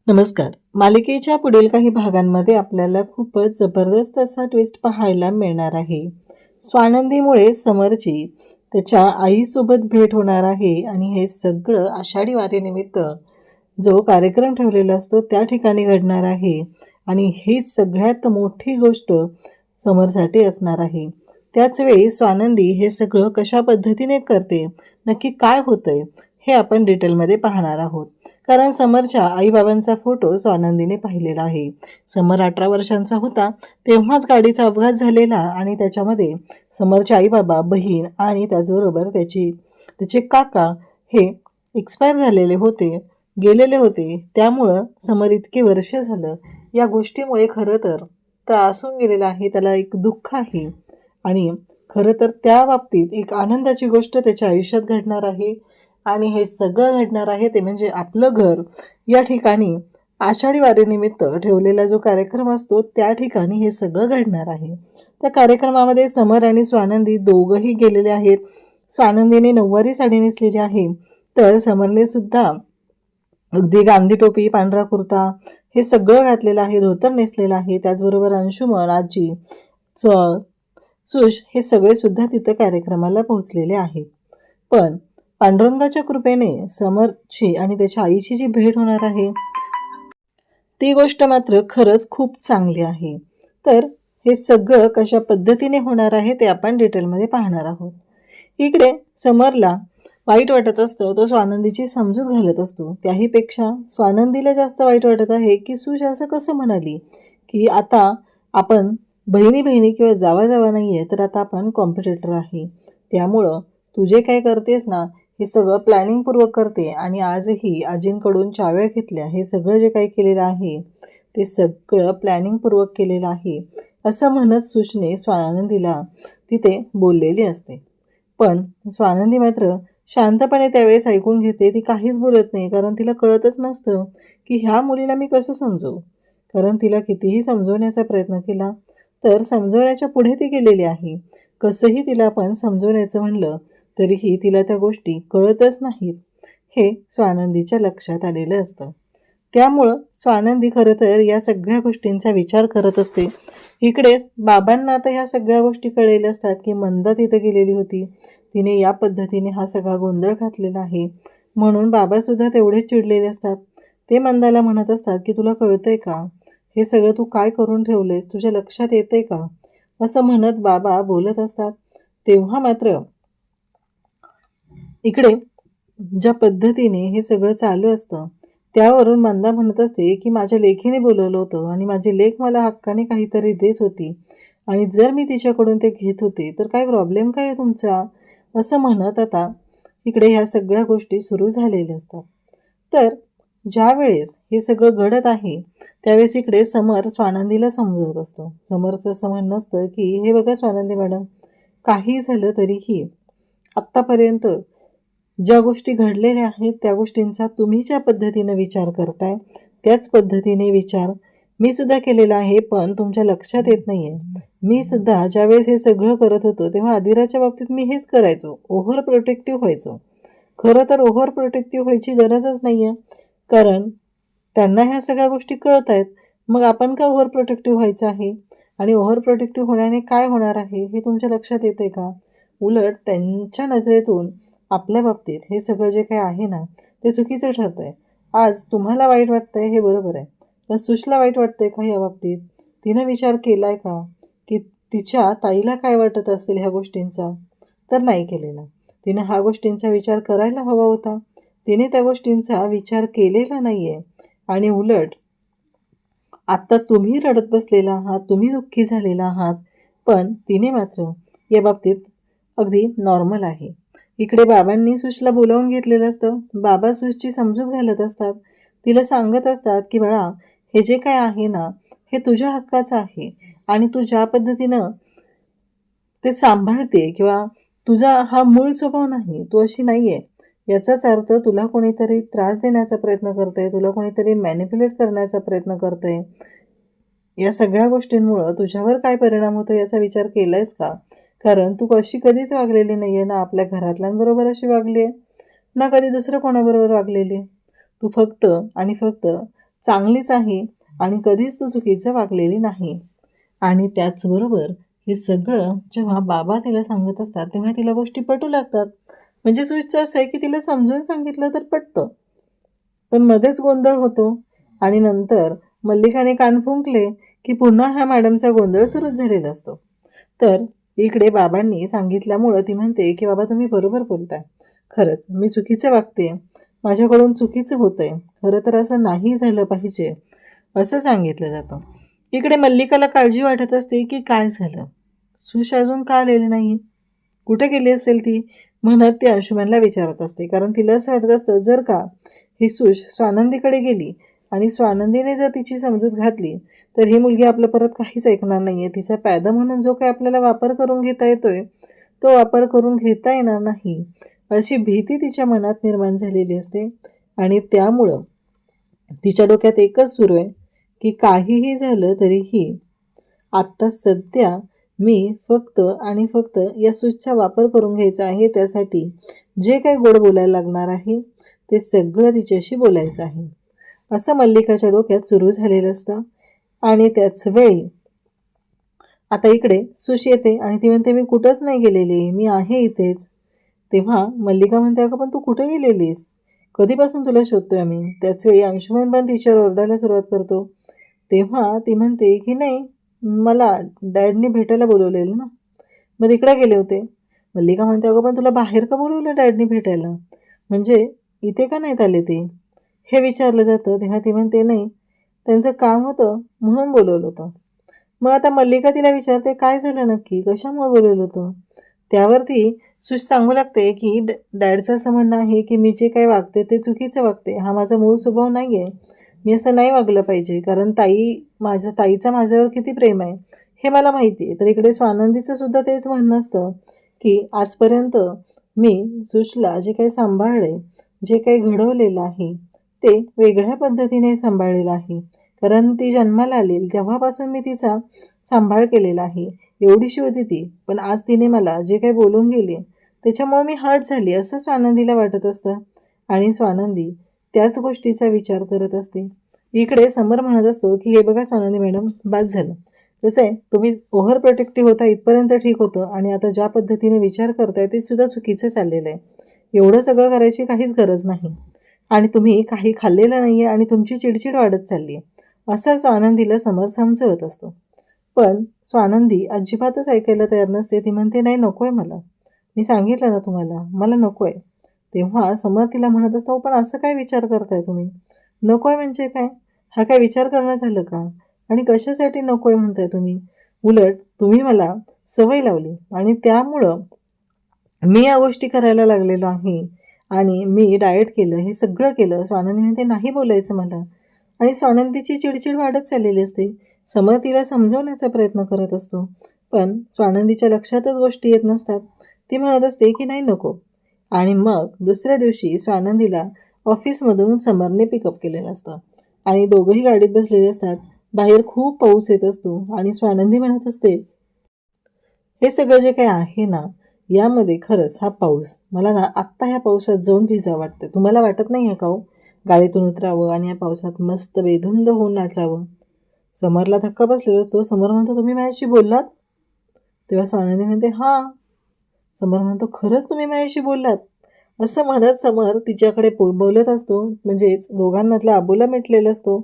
नमस्कार. मालिकेच्या पुढील काही भागांमध्ये आपल्याला खूपच जबरदस्त असा ट्विस्ट पाहायला मिळणार आहे. स्वानंदीमुळे समरची त्याच्या आईसोबत भेट होणार आहे आणि हे सगळं आषाढी वारीनिमित्त जो कार्यक्रम ठेवलेला असतो त्या ठिकाणी घडणार आहे आणि ही सगळ्यात मोठी गोष्ट समरसाठी असणार आहे. त्याचवेळी स्वानंदी हे सगळं कशा पद्धतीने करते, नक्की काय होतंय हे आपण डिटेलमध्ये पाहणार आहोत. कारण समरच्या आईबाबांचा फोटो स्वानंदीने पाहिलेला आहे. समर 18 वर्षांचा होता तेव्हाच गाडीचा अपघात झालेला आणि त्याच्यामध्ये समरचे आईबाबा, बहीण आणि त्याचबरोबर त्याचे काका हे एक्सपायर झालेले होते, गेलेले होते. त्यामुळं समर इतके वर्ष झालं या गोष्टीमुळे खरं तर त्रासून गेलेला आहे, त्याला एक दुःख आहे आणि खरं तर त्या बाबतीत एक आनंदाची गोष्ट त्याच्या आयुष्यात घडणार आहे. आणि हे सगळं घडणार आहे ते म्हणजे आपलं घर या ठिकाणी आषाढी वारीनिमित्त ठेवलेला जो कार्यक्रम असतो त्या ठिकाणी हे सगळं घडणार आहे. त्या कार्यक्रमामध्ये समर आणि स्वानंदी दोघंही गेलेले आहेत. स्वानंदीने नऊवारी साडी नेसलेली आहे तर समरने सुद्धा अगदी गांधी टोपी, पांढरा कुर्ता हे सगळं घातलेलं आहे, धोतर नेसलेलं आहे. त्याचबरोबर अंशुमन, आजी, सुश हे सगळे सुद्धा तिथं कार्यक्रमाला पोहोचलेले आहेत. पण पांडुरंगाच्या कृपेने समरची आणि त्याच्या आईची जी भेट होणार आहे ती गोष्ट मात्र खरंच खूप चांगली आहे. तर हे सगळं कशा पद्धतीने होणार आहे ते आपण डिटेलमध्ये पाहणार आहोत. इकडे समरला वाईट वाटत असतं, तो स्वानंदीची समजूत घालत असतो. त्याहीपेक्षा स्वानंदीला जास्त वाईट वाटत आहे की सुश असं कसं म्हणाली की आता आपण बहिणी बहिणी किंवा जावा जावा नाही आहे, तर आता आपण कॉम्पिटिटर आहे. त्यामुळं तू जे काय करतेस ना हे सगळं प्लॅनिंगपूर्वक करते आणि आजही आजींकडून चाव्या घेतल्या, हे सगळं जे काही केलेलं आहे ते सगळं प्लॅनिंगपूर्वक केलेलं आहे असं म्हणत सुशने स्वानंदीला तिथे बोललेली असते. पण स्वानंदी मात्र शांतपणे त्यावेळेस ऐकून घेते. ती काहीच बोलत नाही कारण तिला कळतच नसतं की ह्या मुलीला मी कसं समजवू. कारण तिला कितीही समजवण्याचा प्रयत्न केला तर समजवण्याच्या पुढे ती गेलेली आहे. कसंही तिला आपण समजवण्याचं म्हणलं तरीही तिला त्या गोष्टी कळतच नाहीत हे स्वानंदीच्या लक्षात आलेलं असतं. त्यामुळं स्वानंदी खरं तर या सगळ्या गोष्टींचा विचार करत असते. इकडेच बाबांना आता ह्या सगळ्या गोष्टी कळलेल्या असतात की मंदा तिथं गेलेली होती, तिने या पद्धतीने हा सगळा गोंधळ घातलेला आहे. म्हणून बाबासुद्धा तेवढेच चिडलेले असतात. ते मंदाला म्हणत असतात की तुला कळतंय का, हे सगळं तू काय करून ठेवलेस, तुझ्या लक्षात येतंय का, असं म्हणत बाबा बोलत असतात. तेव्हा मात्र इकडे ज्या पद्धतीने हे सगळं चालू असतं त्यावरून मंदा म्हणत असते की माझ्या लेकीने बोलवलं होतं आणि माझी लेक मला हक्काने काहीतरी देत होती आणि जर मी तिच्याकडून ते घेत होते तर काय प्रॉब्लेम काय आहे तुमचा, असं म्हणत आता इकडे ह्या सगळ्या गोष्टी सुरू झालेल्या असतात. तर ज्या वेळेस हे सगळं घडत आहे त्यावेळेस इकडे समर स्वानंदीला समजवत असतो. समरचं असं म्हणणं असतं की हे बघा स्वानंदी मॅडम, काही झालं तरीही आत्तापर्यंत ज्या गोष्टी घडलेल्या आहेत त्या गोष्टींचा तुम्ही ज्या पद्धतीनं विचार करताय त्याच पद्धतीने विचार मी सुद्धा केलेला आहे, पण तुमच्या लक्षात येत नाही आहे. मी सुद्धा ज्यावेळेस हे सगळं करत होतो तेव्हा आदिराच्या बाबतीत मी हेच करायचो, ओव्हर प्रोटेक्टिव्ह व्हायचो. खरं तर ओव्हर प्रोटेक्टिव्ह व्हायची गरजच नाही आहे कारण त्यांना ह्या सगळ्या गोष्टी कळत आहेत. मग आपण का ओव्हर प्रोटेक्टिव्ह व्हायचं आहे आणि ओव्हर प्रोटेक्टिव्ह होण्याने काय होणार आहे हे तुमच्या लक्षात येते का. उलट त्यांच्या नजरेतून आपल्या बाबतीत हे सगळं जे काही आहे ना ते चुकीचं ठरतं आहे. आज तुम्हाला वाईट वाटतं आहे हे बरोबर आहे, पण सुशला वाईट वाटतं आहे का या बाबतीत. तिनं विचार केला आहे का की तिच्या ताईला काय वाटत असेल ह्या गोष्टींचा, तर नाही केलेला. तिनं ह्या गोष्टींचा विचार करायला हवा होता, तिने त्या गोष्टींचा विचार केलेला नाही आहे आणि उलट आत्ता तुम्ही रडत बसलेला आहात, तुम्ही दुःखी झालेला आहात, पण तिने मात्र या बाबतीत अगदी नॉर्मल आहे. इकडे बाबांनी सुशला बोलावून घेतलेलं असतं. बाबा सुशची समजूत घालत असतात, तिला सांगत असतात की बाळा हे जे काय आहे ना हे तुझ्या हक्काचं आहे आणि तू ज्या पद्धतीनं ते सांभाळते किंवा तुझा हा मूळ स्वभाव नाही, तू अशी नाही आहे. याचाच अर्थ तुला कोणीतरी त्रास देण्याचा प्रयत्न करतंय, तुला कोणीतरी मॅनिप्युलेट करण्याचा प्रयत्न करतंय. या सगळ्या गोष्टींमुळं तुझ्यावर काय परिणाम होतो याचा विचार केला आहेस का. कारण तू अशी कधीच वागलेली नाही आहे ना, आपल्या घरातल्यांबरोबर अशी वागली आहे ना कधी दुसरं कोणाबरोबर वागलेली आहे. तू फक्त आणि फक्त चांगलीच आहे आणि कधीच तू चुकीचं वागलेली नाही. आणि त्याचबरोबर हे सगळं जेव्हा बाबा तिला सांगत असतात तेव्हा तिला गोष्टी पटू लागतात. म्हणजे सुईचं असं आहे की तिला समजून सांगितलं तर पटतं. पण मध्येच गोंधळ होतो आणि नंतर मल्लिकाने कान फुंकले की पुन्हा ह्या मॅडमचा गोंधळ सुरूच झालेला असतो. तर इकडे बाबांनी सांगितल्यामुळं ती म्हणते की बाबा तुम्ही बरोबर बोलताय. खरंच मी चुकीचं वागते. माझ्याकडून चुकीचं होतंय. खरं तर असं नाही झालं पाहिजे असं सांगितलं जातं. इकडे मल्लिकाला काळजी वाटत असते की काय झालं? सुश अजून का आलेली नाही? कुठे गेली असेल ती? म्हणत ती अंशुमनला विचारत असते. कारण तिला असं वाटत असतं जर का ही सुश स्वानंदीकडे गेली आणि स्वानंदीने जर तिची समजूत घातली तर ही मुलगी आपलं परत काहीच ऐकणार नाही आहे. तिचा पैदा म्हणून जो काही आपल्याला वापर करून घेता येतोय तो वापर करून घेता येणार नाही अशी भीती तिच्या मनात निर्माण झालेली असते. आणि त्यामुळं तिच्या डोक्यात एकच सुरू आहे की काहीही झालं तरीही आत्ता सध्या मी फक्त आणि फक्त या स्विचचा वापर करून घ्यायचा आहे. त्यासाठी जे काही गोड बोलायला लागणार आहे ते सगळं तिच्याशी बोलायचं आहे असं मल्लिकाच्या डोक्यात सुरू झालेलं असतं. आणि त्याच वेळी आता इकडे सुश येते आणि ती म्हणते मी कुठंच नाही गेलेली, मी आहे इथेच. तेव्हा मल्लिका म्हणते अगं पण तू कुठे गेलेलीस? कधीपासून तुला शोधतोय आम्ही. त्याच वेळी अंशुमन पण तिच्यावर ओरडायला सुरुवात करतो. तेव्हा ती म्हणते की नाही मला डॅडनी भेटायला बोलवलेलं ना, मग तिकडे गेले होते. मल्लिका म्हणते अगं पण तुला बाहेर का बोलवलं डॅडनी भेटायला? म्हणजे इथे का नाहीत आले ते? हे विचारलं जातं. तेव्हा ती म्हणते नाही त्यांचं काम होतं म्हणून बोलवलं होतं. मग आता मल्लिका तिला विचारते काय झालं नक्की, कशामुळे बोलवलं होतं? त्यावरती सुश सांगू लागते की डॅडचं असं म्हणणं आहे की मी जे काही वागते ते चुकीचं वागते. हा माझा मूळ स्वभाव नाही आहे. मी असं नाही वागलं पाहिजे कारण ताईचा माझ्यावर किती प्रेम आहे हे मला माहिती आहे. तर इकडे स्वानंदीचं सुद्धा तेच म्हणणं असतं की आजपर्यंत मी सुशला जे काही सांभाळले, जे काही घडवलेलं आहे ते वेगळ्या पद्धतीने सांभाळलेलं आहे. कारण ती जन्माला आली तेव्हापासून मी तिचा सांभाळ केलेला आहे. एवढीशी होती ती, पण आज तिने मला जे काही बोलून गेली त्याच्यामुळे मी हर्ट झाली असं स्वानंदीला वाटत असतं. आणि स्वानंदी त्याच गोष्टीचा विचार करत असते. इकडे समर म्हणत असतो की हे बघा स्वानंदी मॅडम बास झालं. कसं आहे तुम्ही ओव्हर प्रोटेक्टिव्ह होता इथपर्यंत ठीक होतं आणि आता ज्या पद्धतीने विचार करताय ते सुद्धा चुकीचं चाललेलं आहे. एवढं सगळं करायची काहीच गरज नाही आणि तुम्ही काही खाल्लेलं नाही आहे आणि तुमची चिडचिड वाढत चालली आहे असं स्वानंदीला समर समजवत असतो. पण स्वानंदी अजिबातच ऐकायला तयार नसते. ती म्हणते नाही नको आहे मला, मी सांगितलं ना तुम्हाला मला नको आहे. तेव्हा समर तिला म्हणत असतो पण असं काय विचार करताय तुम्ही? नको आहे म्हणजे काय? हा काय विचार करणं झालं का? आणि कशासाठी नको आहे म्हणताय तुम्ही? उलट तुम्ही मला सवय लावली आणि त्यामुळं मी या गोष्टी करायला लागलेलो आहे आणि मी डाएट केलं, हे सगळं केलं. स्वानंदी म्हणते नाही बोलायचं मला आणि स्वानंदीची चिडचिड वाढत चाललेली असते. समर तिला समजवण्याचा प्रयत्न करत असतो पण स्वानंदीच्या लक्षातच गोष्टी येत नसतात. ती म्हणत असते की नाही नको. आणि मग दुसऱ्या दिवशी स्वानंदीला ऑफिसमधून समरने पिकअप केलेलं असतं आणि दोघंही गाडीत बसलेले असतात. बाहेर खूप पाऊस येत असतो आणि स्वानंदी म्हणत असते हे सगळं जे काही आहे ना यामध्ये खरंच हा पाऊस मला ना आत्ता ह्या पावसात जाऊन भिजावं वाटतं. तुम्हाला वाटत नाही आहे का हो? गाडीतून उतरावं आणि या पावसात मस्त बेधुंद होऊन नाचावं. समरला धक्का बसलेला असतो. समर म्हणतो तुम्ही माझ्याशी बोललात? तेव्हा स्वानंदी म्हणते हां. समर म्हणतो खरंच तुम्ही माझ्याशी बोललात? असं म्हणत समर तिच्याकडे बोलत असतो. म्हणजेच दोघांमधला अबोला मिटलेला असतो.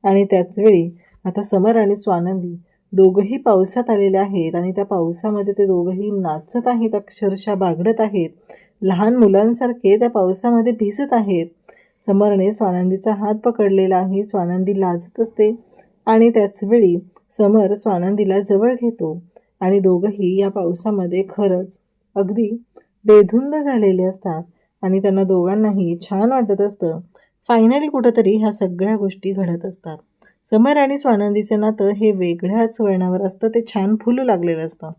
आणि त्याचवेळी आता समर आणि स्वानंदी दोघंही पावसात आलेले आहेत आणि त्या पावसामध्ये ते दोघंही नाचत आहेत, अक्षरशः बागडत आहेत. लहान मुलांसारखे त्या पावसामध्ये भिजत आहेत. समरने स्वानंदीचा हात पकडलेला आहे. स्वानंदी लाजत असते आणि त्याचवेळी समर स्वानंदीला जवळ घेतो आणि दोघंही या पावसामध्ये खरंच अगदी बेधुंद झालेले असतात आणि त्यांना दोघांनाही छान वाटत असतं. फायनली कुठंतरी ह्या सगळ्या गोष्टी घडत असतात. समर आणि स्वानंदीचं नातं हे वेगळ्याच वळणावर असतं. ते छान फुलू लागलेलं असतं.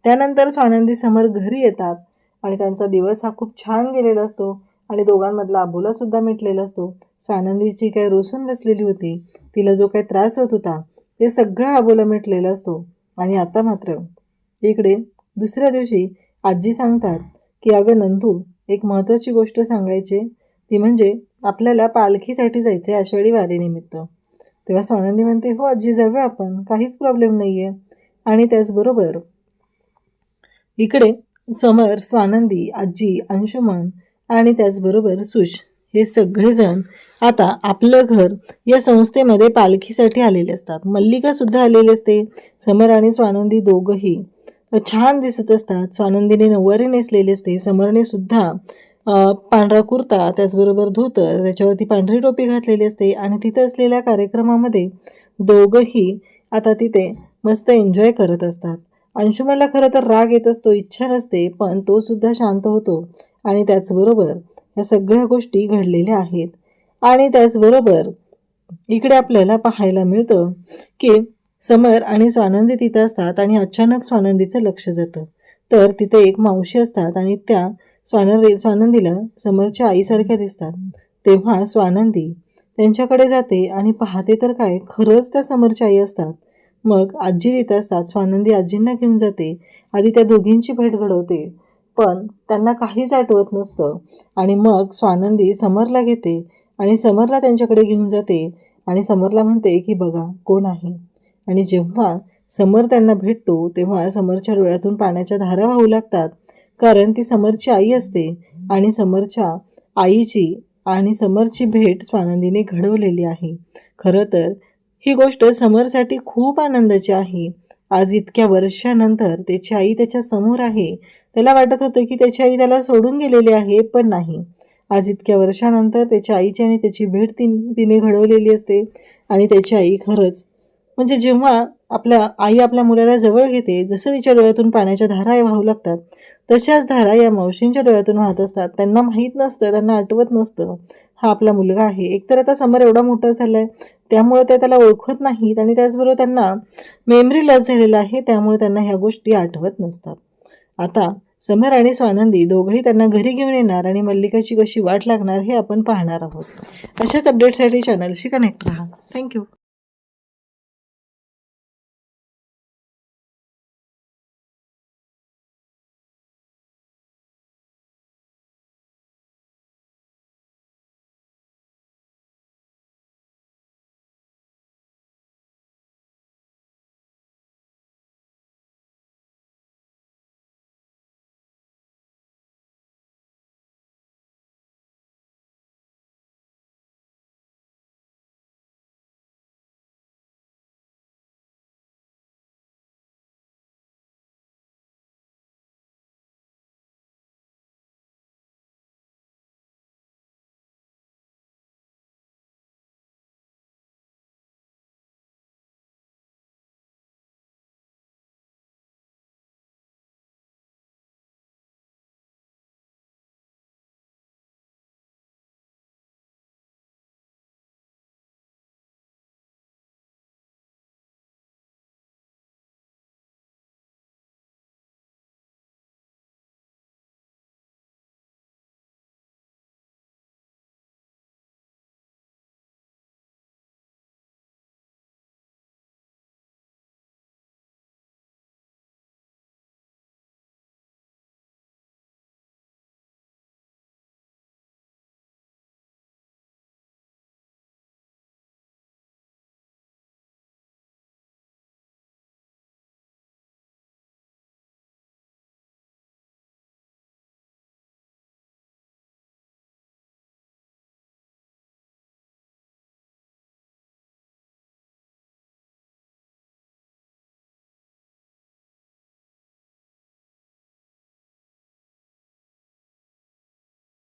त्यानंतर स्वानंदी समर घरी येतात आणि त्यांचा दिवस हा खूप छान गेलेला असतो आणि दोघांमधला अबोलासुद्धा मिटलेला असतो. स्वानंदीची काही रोसून बसलेली होती, तिला जो काही त्रास होत होता ते सगळं अबोला मिटलेला असतो. आणि आता मात्र इकडे दुसऱ्या दिवशी आजी सांगतात की अगं नंदू एक महत्त्वाची गोष्ट सांगायची, ती म्हणजे आपल्याला पालखीसाठी जायचं आहे आषाढी वारीनिमित्त. तेव्हा स्वानंदी म्हणते, हो आजी जाऊया आपण, काहीच प्रॉब्लेम नाही आहे. आणि त्याचबरोबर इकडे समर, स्वानंदी, आजी, अंशुमन आणि त्याचबरोबर सुश हे सगळेजण आता आपलं घर या संस्थेमध्ये पालखीसाठी आलेले असतात. मल्लिकासुद्धा आलेली असते. समर आणि स्वानंदी दोघंही छान दिसत असतात. स्वानंदीने नऊवारी नेसलेली असते. समरने सुद्धा पांढरा कुर्ता, त्याचबरोबर धोतर, त्याच्यावरती पांढरी टोपी घातलेली असते आणि तिथे असलेल्या कार्यक्रमामध्ये दोघंही आता तिथे मस्त एन्जॉय करत असतात. अंशुमनला खरं तर राग येत असतो, इच्छा नसते, पण तो सुद्धा शांत होतो आणि त्याचबरोबर या सगळ्या गोष्टी घडलेल्या आहेत. आणि त्याचबरोबर इकडे आपल्याला पाहायला मिळतं की समर आणि स्वानंदी तिथं असतात आणि अचानक स्वानंदीचं लक्ष जातं. तर तिथे एक मावशी असतात आणि त्या स्वानंदीला समरच्या आईसारख्या दिसतात. तेव्हा स्वानंदी त्यांच्याकडे जाते आणि पाहते तर काय, खरंच त्या समरच्या आई असतात. मग आजी तिथं असतात. स्वानंदी आजींना घेऊन जाते. आधी त्या दोघींची भेट घडवते, पण त्यांना काहीच आठवत नसतं. आणि मग स्वानंदी समरला घेते आणि समरला त्यांच्याकडे घेऊन जाते आणि समरला म्हणते की बघा कोण आहे. आणि जेव्हा समर त्यांना भेटतो तेव्हा समरच्या डोळ्यातून पाण्याच्या धारा वाहू लागतात, कारण ती समरची आई असते आणि समरच्या आईची आणि समरची भेट स्वानंदीने घडवलेली आहे. खरं तर ही गोष्ट समरसाठी खूप आनंदाची आहे. आज इतक्या वर्षानंतर त्याची आई त्याच्या समोर आहे. त्याला वाटत होतं की त्याची आई त्याला सोडून गेलेली आहे, पण नाही. आज इतक्या वर्षानंतर त्याच्या आईची आणि त्याची भेट तिने घडवलेली असते आणि त्याची आई खरंच म्हणजे जेव्हा आई आपल्या मुलाला जवळ घेते, जसं तिच्या डोळ्यातून पाण्याच्या धारा वाहू लागतात, तशाच धारा या मावशींच्या डोळ्यातून वाहत असतात. त्यांना माहीत नसतं, त्यांना आठवत नसतं हा आपला मुलगा आहे. एकतर आता समर एवढा मोठा झाला आहे, त्यामुळे ते त्याला ओळखत नाहीत आणि त्याचबरोबर त्यांना मेमरी लॉस झालेला आहे, त्यामुळे त्यांना ह्या गोष्टी आठवत नसतात. आता समर आणि स्वानंदी दोघंही त्यांना घरी घेऊन येणार आणि मल्लिकाची कशी वाट लागणार हे आपण पाहणार आहोत. अशाच अपडेटसाठी चॅनलशी कनेक्ट राहा. थँक्यू.